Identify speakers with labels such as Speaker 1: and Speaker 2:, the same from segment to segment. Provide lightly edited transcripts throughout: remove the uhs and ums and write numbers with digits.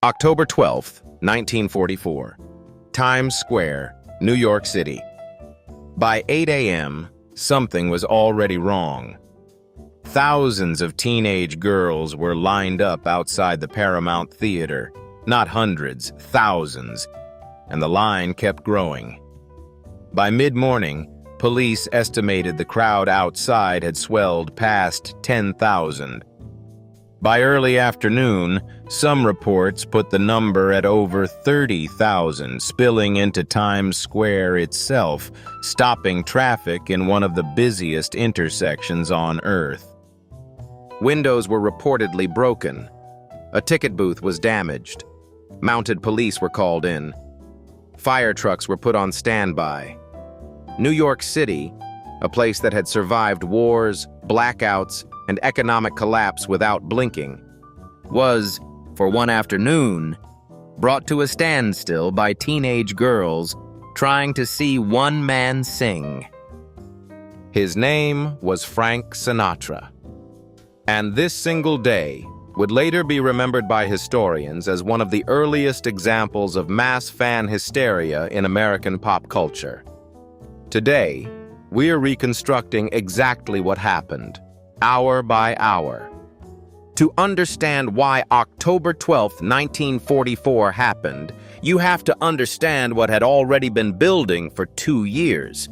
Speaker 1: October 12th, 1944. Times Square, New York City. By 8 a.m., something was already wrong. Thousands of teenage girls were lined up outside the Paramount Theater. Not hundreds, thousands. And the line kept growing. By mid-morning, police estimated the crowd outside had swelled past 10,000. By early afternoon, some reports put the number at over 30,000, spilling into Times Square itself, stopping traffic in one of the busiest intersections on Earth. Windows were reportedly broken. A ticket booth was damaged. Mounted police were called in. Fire trucks were put on standby. New York City, a place that had survived wars, blackouts, and economic collapse without blinking, was, for one afternoon, brought to a standstill by teenage girls trying to see one man sing. His name was Frank Sinatra. And this single day would later be remembered by historians as one of the earliest examples of mass fan hysteria in American pop culture. Today, we're reconstructing exactly what happened, hour by hour. To understand why October 12, 1944 happened, you have to understand what had already been building for 2 years.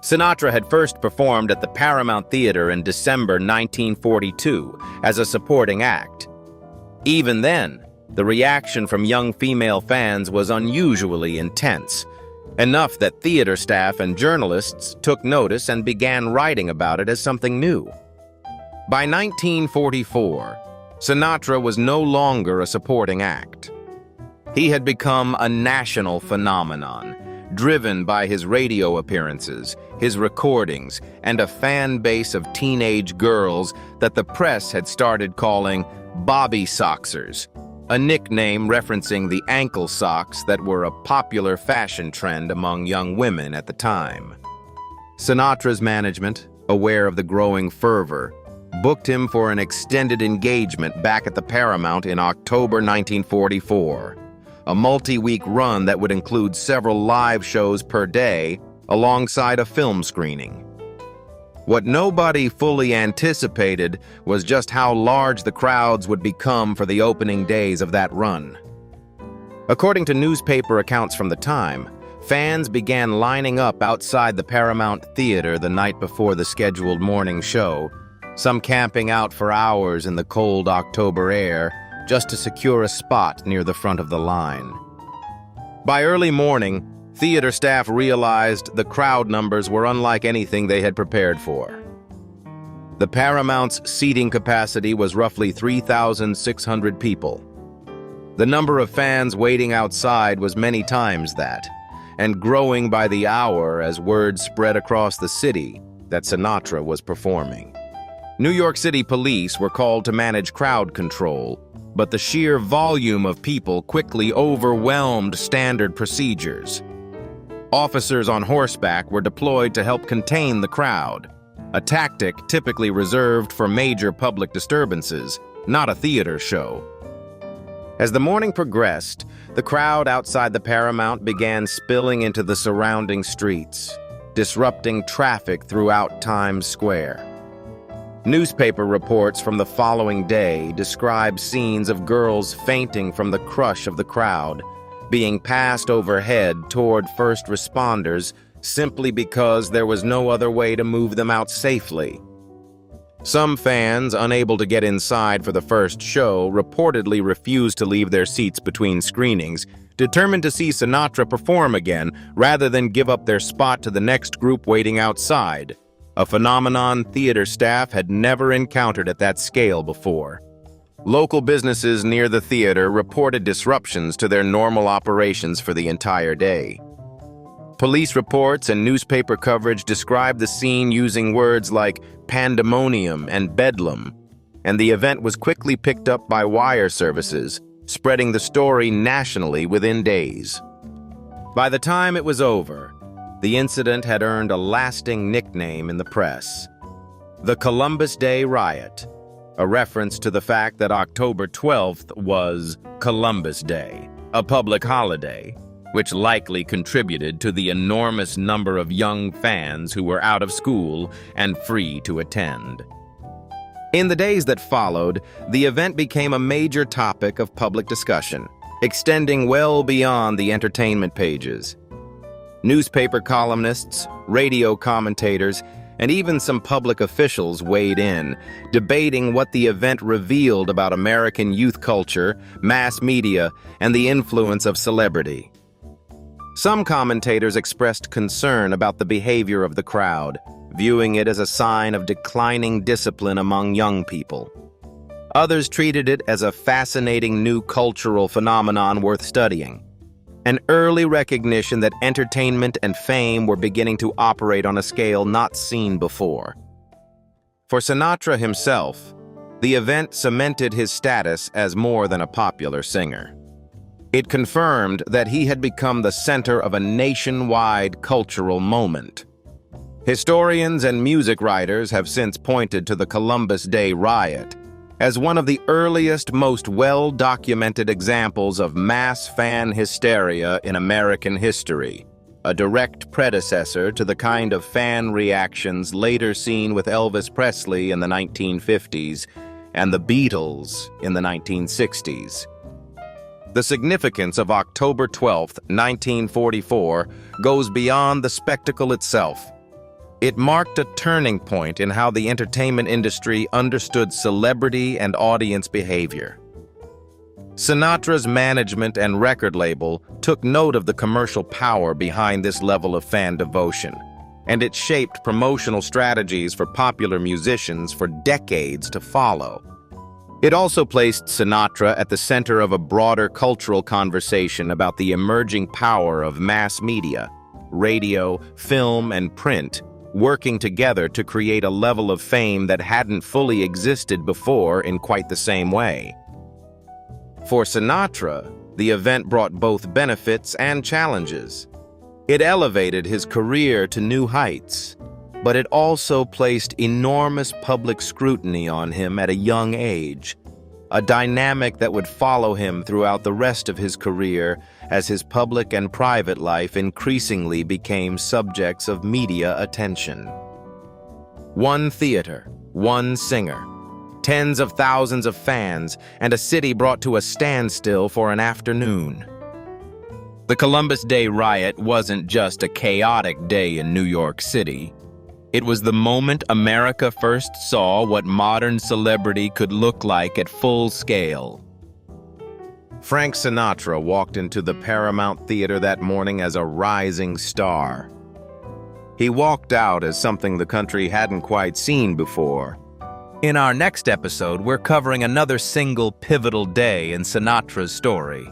Speaker 1: Sinatra had first performed at the Paramount Theater in December 1942 as a supporting act. Even then, the reaction from young female fans was unusually intense, enough that theater staff and journalists took notice and began writing about it as something new. By 1944, Sinatra was no longer a supporting act. He had become a national phenomenon, driven by his radio appearances, his recordings, and a fan base of teenage girls that the press had started calling Bobby Soxers, a nickname referencing the ankle socks that were a popular fashion trend among young women at the time. Sinatra's management, aware of the growing fervor, booked him for an extended engagement back at the Paramount in October 1944, a multi-week run that would include several live shows per day alongside a film screening. What nobody fully anticipated was just how large the crowds would become for the opening days of that run. According to newspaper accounts from the time, fans began lining up outside the Paramount Theater the night before the scheduled morning show, some camping out for hours in the cold October air just to secure a spot near the front of the line. By early morning, theater staff realized the crowd numbers were unlike anything they had prepared for. The Paramount's seating capacity was roughly 3,600 people. The number of fans waiting outside was many times that, and growing by the hour as word spread across the city that Sinatra was performing. New York City police were called to manage crowd control, but the sheer volume of people quickly overwhelmed standard procedures. Officers on horseback were deployed to help contain the crowd, a tactic typically reserved for major public disturbances, not a theater show. As the morning progressed, the crowd outside the Paramount began spilling into the surrounding streets, disrupting traffic throughout Times Square. Newspaper reports from the following day describe scenes of girls fainting from the crush of the crowd, being passed overhead toward first responders simply because there was no other way to move them out safely. Some fans, unable to get inside for the first show, reportedly refused to leave their seats between screenings, determined to see Sinatra perform again rather than give up their spot to the next group waiting outside, a phenomenon theater staff had never encountered at that scale before. Local businesses near the theater reported disruptions to their normal operations for the entire day. Police reports and newspaper coverage described the scene using words like pandemonium and bedlam, and the event was quickly picked up by wire services, spreading the story nationally within days. By the time it was over, the incident had earned a lasting nickname in the press: the Columbus Day Riot. a reference to the fact that October 12th was Columbus Day, a public holiday, which likely contributed to the enormous number of young fans who were out of school and free to attend. In the days that followed, the event became a major topic of public discussion, extending well beyond the entertainment pages. Newspaper columnists, radio commentators, and even some public officials weighed in, debating what the event revealed about American youth culture, mass media, and the influence of celebrity. Some commentators expressed concern about the behavior of the crowd, viewing it as a sign of declining discipline among young people. Others treated it as a fascinating new cultural phenomenon worth studying, an early recognition that entertainment and fame were beginning to operate on a scale not seen before. For Sinatra himself, the event cemented his status as more than a popular singer. It confirmed that he had become the center of a nationwide cultural moment. Historians and music writers have since pointed to the Columbus Day Riot as one of the earliest, most well-documented examples of mass fan hysteria in American history, a direct predecessor to the kind of fan reactions later seen with Elvis Presley in the 1950s and the Beatles in the 1960s. The significance of October 12, 1944, goes beyond the spectacle itself. It marked a turning point in how the entertainment industry understood celebrity and audience behavior. Sinatra's management and record label took note of the commercial power behind this level of fan devotion, and it shaped promotional strategies for popular musicians for decades to follow. It also placed Sinatra at the center of a broader cultural conversation about the emerging power of mass media, radio, film, and print, working together to create a level of fame that hadn't fully existed before in quite the same way. For Sinatra, the event brought both benefits and challenges. It elevated his career to new heights, but it also placed enormous public scrutiny on him at a young age, a dynamic that would follow him throughout the rest of his career as his public and private life increasingly became subjects of media attention. One theater, one singer, tens of thousands of fans, and a city brought to a standstill for an afternoon. The Columbus Day Riot wasn't just a chaotic day in New York City. It was the moment America first saw what modern celebrity could look like at full scale. Frank Sinatra walked into the Paramount Theater that morning as a rising star. He walked out as something the country hadn't quite seen before. In our next episode, we're covering another single pivotal day in Sinatra's story.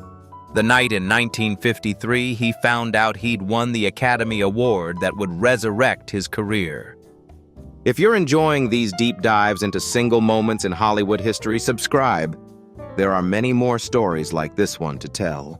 Speaker 1: The night in 1953, he found out he'd won the Academy Award that would resurrect his career. If you're enjoying these deep dives into single moments in Hollywood history, subscribe. There are many more stories like this one to tell.